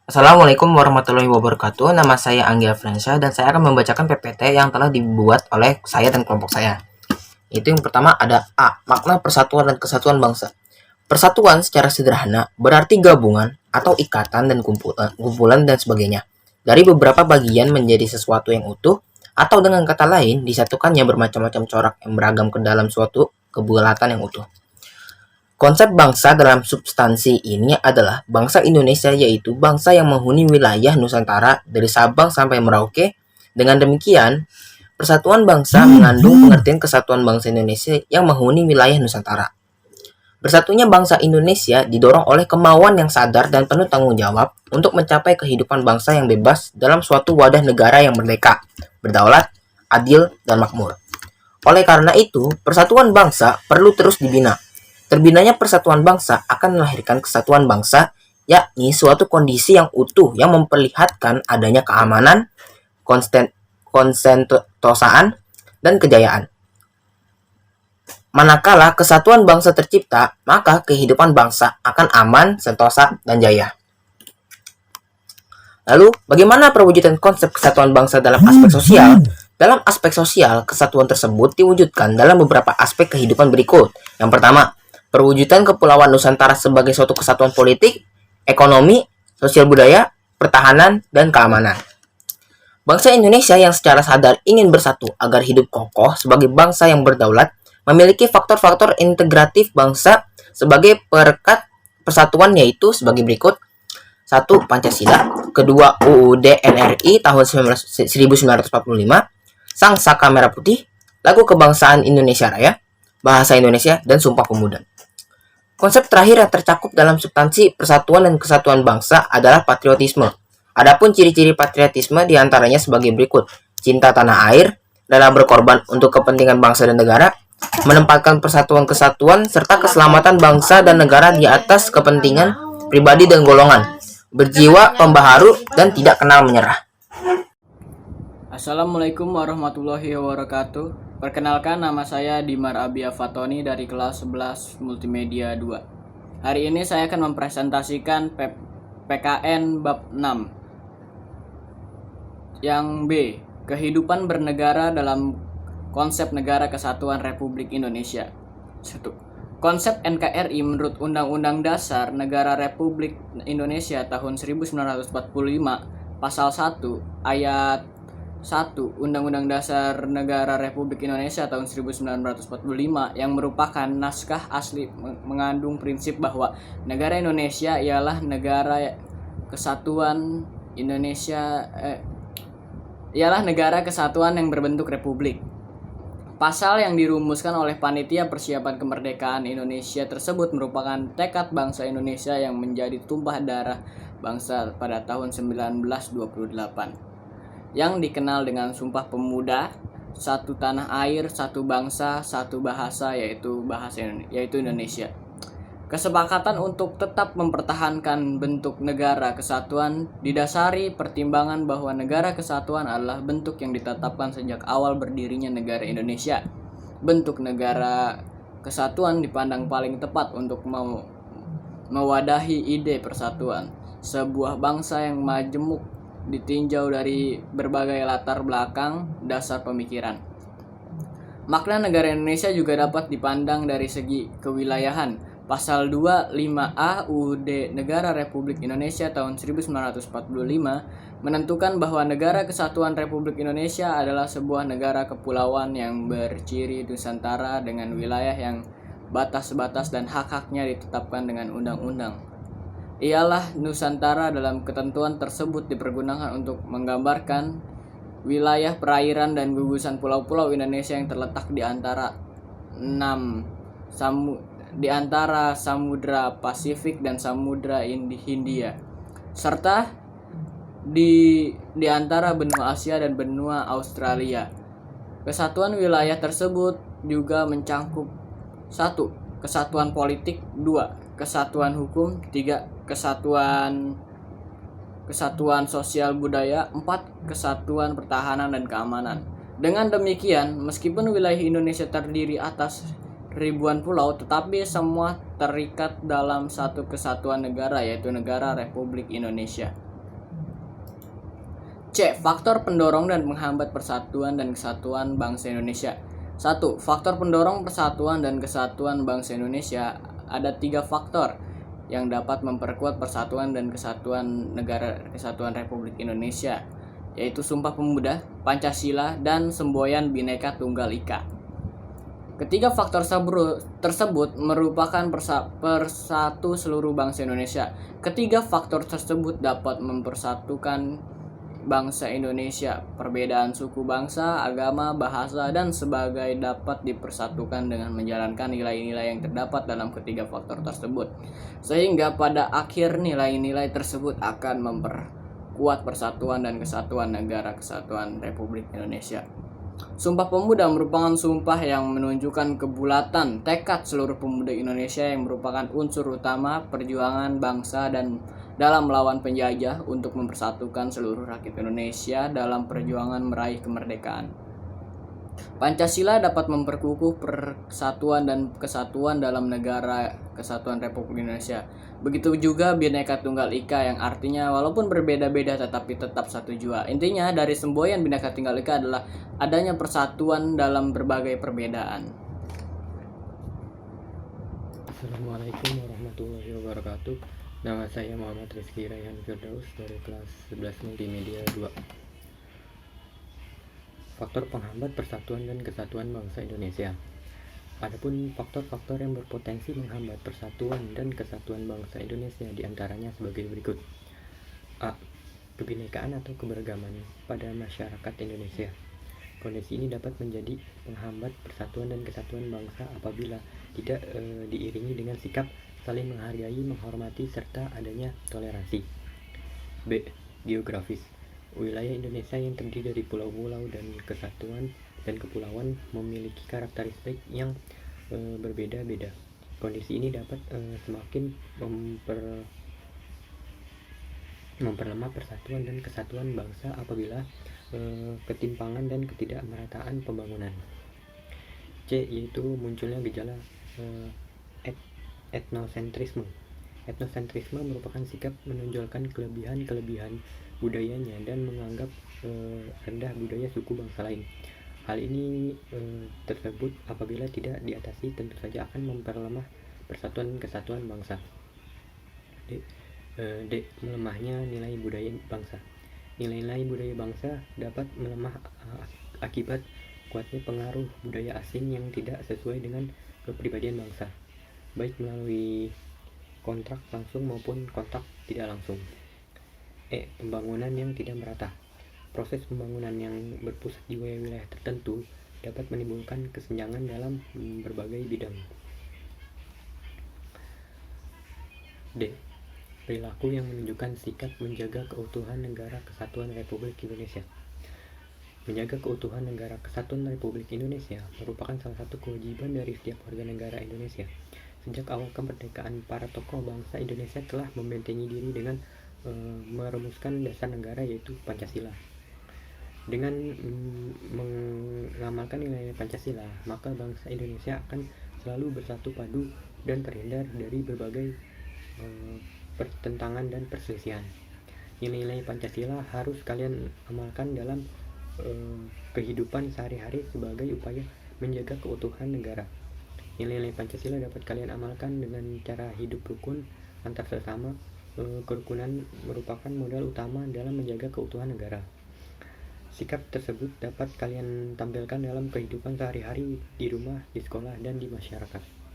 Assalamualaikum warahmatullahi wabarakatuh. Nama saya Anggia Fransyah dan saya akan membacakan PPT yang telah dibuat oleh saya dan kelompok saya. Itu yang pertama ada A. Makna persatuan dan kesatuan bangsa. Persatuan secara sederhana berarti gabungan atau ikatan dan kumpulan dan sebagainya dari beberapa bagian menjadi sesuatu yang utuh, atau dengan kata lain disatukannya bermacam-macam corak yang beragam ke dalam suatu kebulatan yang utuh. Konsep bangsa dalam substansi ini adalah bangsa Indonesia, yaitu bangsa yang menghuni wilayah Nusantara dari Sabang sampai Merauke. Dengan demikian, persatuan bangsa mengandung pengertian kesatuan bangsa Indonesia yang menghuni wilayah Nusantara. Bersatunya bangsa Indonesia didorong oleh kemauan yang sadar dan penuh tanggung jawab untuk mencapai kehidupan bangsa yang bebas dalam suatu wadah negara yang merdeka, berdaulat, adil, dan makmur. Oleh karena itu, persatuan bangsa perlu terus dibina. Terbinanya persatuan bangsa akan melahirkan kesatuan bangsa, yakni suatu kondisi yang utuh yang memperlihatkan adanya keamanan, konsentosaan, dan kejayaan. Manakala kesatuan bangsa tercipta, maka kehidupan bangsa akan aman, sentosa, dan jaya. Lalu, bagaimana perwujudan konsep kesatuan bangsa dalam aspek sosial? Dalam aspek sosial, kesatuan tersebut diwujudkan dalam beberapa aspek kehidupan berikut. Yang pertama, perwujudan Kepulauan Nusantara sebagai suatu kesatuan politik, ekonomi, sosial budaya, pertahanan, dan keamanan. Bangsa Indonesia yang secara sadar ingin bersatu agar hidup kokoh sebagai bangsa yang berdaulat memiliki faktor-faktor integratif bangsa sebagai perekat persatuan, yaitu sebagai berikut. 1. Pancasila. Kedua, UUD NRI tahun 1945, Sang Saka Merah Putih, Lagu Kebangsaan Indonesia Raya, Bahasa Indonesia, dan Sumpah Pemuda. Konsep terakhir yang tercakup dalam substansi persatuan dan kesatuan bangsa adalah patriotisme. Adapun ciri-ciri patriotisme diantaranya sebagai berikut: cinta tanah air, rela berkorban untuk kepentingan bangsa dan negara, menempatkan persatuan kesatuan serta keselamatan bangsa dan negara di atas kepentingan pribadi dan golongan, berjiwa pembaharu dan tidak kenal menyerah. Assalamualaikum warahmatullahi wabarakatuh. Perkenalkan, nama saya Dimar Abia Fatoni dari kelas 11 Multimedia 2. Hari ini saya akan mempresentasikan PKN bab 6 yang B, kehidupan bernegara dalam konsep Negara Kesatuan Republik Indonesia. 1. Konsep NKRI menurut Undang-Undang Dasar Negara Republik Indonesia tahun 1945 Pasal 1 Ayat 1 Undang-Undang Dasar Negara Republik Indonesia tahun 1945 yang merupakan naskah asli mengandung prinsip bahwa negara Indonesia ialah negara kesatuan negara kesatuan yang berbentuk republik. Pasal yang dirumuskan oleh Panitia Persiapan Kemerdekaan Indonesia tersebut merupakan tekad bangsa Indonesia yang menjadi tumpah darah bangsa pada tahun 1928, yang dikenal dengan Sumpah Pemuda, satu tanah air, satu bangsa, satu bahasa, yaitu Indonesia. Kesepakatan untuk tetap mempertahankan bentuk negara kesatuan didasari pertimbangan bahwa negara kesatuan adalah bentuk yang ditetapkan sejak awal berdirinya negara Indonesia. Bentuk negara kesatuan dipandang paling tepat untuk mewadahi ide persatuan sebuah bangsa yang majemuk ditinjau dari berbagai latar belakang dasar pemikiran. Makna negara Indonesia juga dapat dipandang dari segi kewilayahan. Pasal 25A UUD Negara Republik Indonesia tahun 1945 menentukan bahwa Negara Kesatuan Republik Indonesia adalah sebuah negara kepulauan yang berciri Nusantara dengan wilayah yang batas-batas dan hak-haknya ditetapkan dengan undang-undang. Ialah Nusantara dalam ketentuan tersebut dipergunakan untuk menggambarkan wilayah perairan dan gugusan pulau-pulau Indonesia yang terletak di antara Samudra Pasifik dan Samudra Hindia, serta di antara benua Asia dan benua Australia. Kesatuan wilayah tersebut juga mencangkup 1. Kesatuan politik, 2. Kesatuan hukum, 3. Kesatuan sosial budaya, 4. Kesatuan pertahanan dan keamanan. Dengan demikian, meskipun wilayah Indonesia terdiri atas ribuan pulau, tetapi semua terikat dalam satu kesatuan negara, yaitu Negara Republik Indonesia. C. Faktor pendorong dan menghambat persatuan dan kesatuan bangsa Indonesia. 1. Faktor pendorong persatuan dan kesatuan bangsa Indonesia. Ada 3 faktor yang dapat memperkuat persatuan dan kesatuan negara kesatuan Republik Indonesia, yaitu Sumpah Pemuda, Pancasila, dan Semboyan Bhinneka Tunggal Ika. Ketiga faktor tersebut merupakan persatu seluruh bangsa Indonesia. Ketiga faktor tersebut dapat mempersatukan bangsa Indonesia. Perbedaan suku bangsa, agama, bahasa, dan sebagainya dapat dipersatukan dengan menjalankan nilai-nilai yang terdapat dalam ketiga faktor tersebut. Sehingga pada akhir nilai-nilai tersebut akan memperkuat persatuan dan kesatuan negara kesatuan Republik Indonesia. Sumpah Pemuda merupakan sumpah yang menunjukkan kebulatan tekad seluruh pemuda Indonesia yang merupakan unsur utama perjuangan bangsa dan dalam melawan penjajah untuk mempersatukan seluruh rakyat Indonesia dalam perjuangan meraih kemerdekaan. Pancasila dapat memperkukuh persatuan dan kesatuan dalam negara kesatuan Republik Indonesia. Begitu juga Bhinneka Tunggal Ika yang artinya walaupun berbeda-beda tetapi tetap satu jua. Intinya dari semboyan Bhinneka Tunggal Ika adalah adanya persatuan dalam berbagai perbedaan. Assalamualaikum warahmatullahi wabarakatuh. Nama saya Muhammad Rizky Rayhan Firdaus dari kelas 11 Multimedia 2. Faktor penghambat persatuan dan kesatuan bangsa Indonesia. Adapun faktor-faktor yang berpotensi menghambat persatuan dan kesatuan bangsa Indonesia diantaranya sebagai berikut. A. Kebinekaan atau keberagaman pada masyarakat Indonesia. Kondisi ini dapat menjadi penghambat persatuan dan kesatuan bangsa apabila tidak diiringi dengan sikap saling menghargai, menghormati, serta adanya toleransi. B. Geografis. Wilayah Indonesia yang terdiri dari pulau-pulau dan kesatuan dan kepulauan memiliki karakteristik yang berbeda-beda. Kondisi ini dapat semakin memperlemah persatuan dan kesatuan bangsa apabila ketimpangan dan ketidakmerataan pembangunan. C. Yaitu munculnya gejala etnosentrisme. Etnosentrisme merupakan sikap menonjolkan kelebihan-kelebihan budayanya dan menganggap rendah budaya suku bangsa lain. Hal ini tersebut apabila tidak diatasi tentu saja akan memperlemah persatuan dan kesatuan bangsa. D. Melemahnya nilai budaya bangsa. Nilai-nilai budaya bangsa dapat melemah akibat kuatnya pengaruh budaya asing yang tidak sesuai dengan kepribadian bangsa, baik melalui kontrak langsung maupun kontrak tidak langsung. E. Pembangunan yang tidak merata. Proses pembangunan yang berpusat di wilayah tertentu dapat menimbulkan kesenjangan dalam berbagai bidang. D. Perilaku yang menunjukkan sikap menjaga keutuhan negara kesatuan Republik Indonesia. Menjaga keutuhan negara kesatuan Republik Indonesia merupakan salah satu kewajiban dari setiap warga negara Indonesia. Sejak awal kemerdekaan, para tokoh bangsa Indonesia telah membentengi diri dengan merumuskan dasar negara yaitu Pancasila. Dengan mengamalkan nilai Pancasila, maka bangsa Indonesia akan selalu bersatu padu dan terhindar dari berbagai pertentangan dan perselisihan. Nilai-nilai Pancasila harus kalian amalkan dalam kehidupan sehari-hari sebagai upaya menjaga keutuhan negara. Nilai-nilai Pancasila dapat kalian amalkan dengan cara hidup rukun antar sesama. Kerukunan merupakan modal utama dalam menjaga keutuhan negara. Sikap tersebut dapat kalian tampilkan dalam kehidupan sehari-hari di rumah, di sekolah, dan di masyarakat.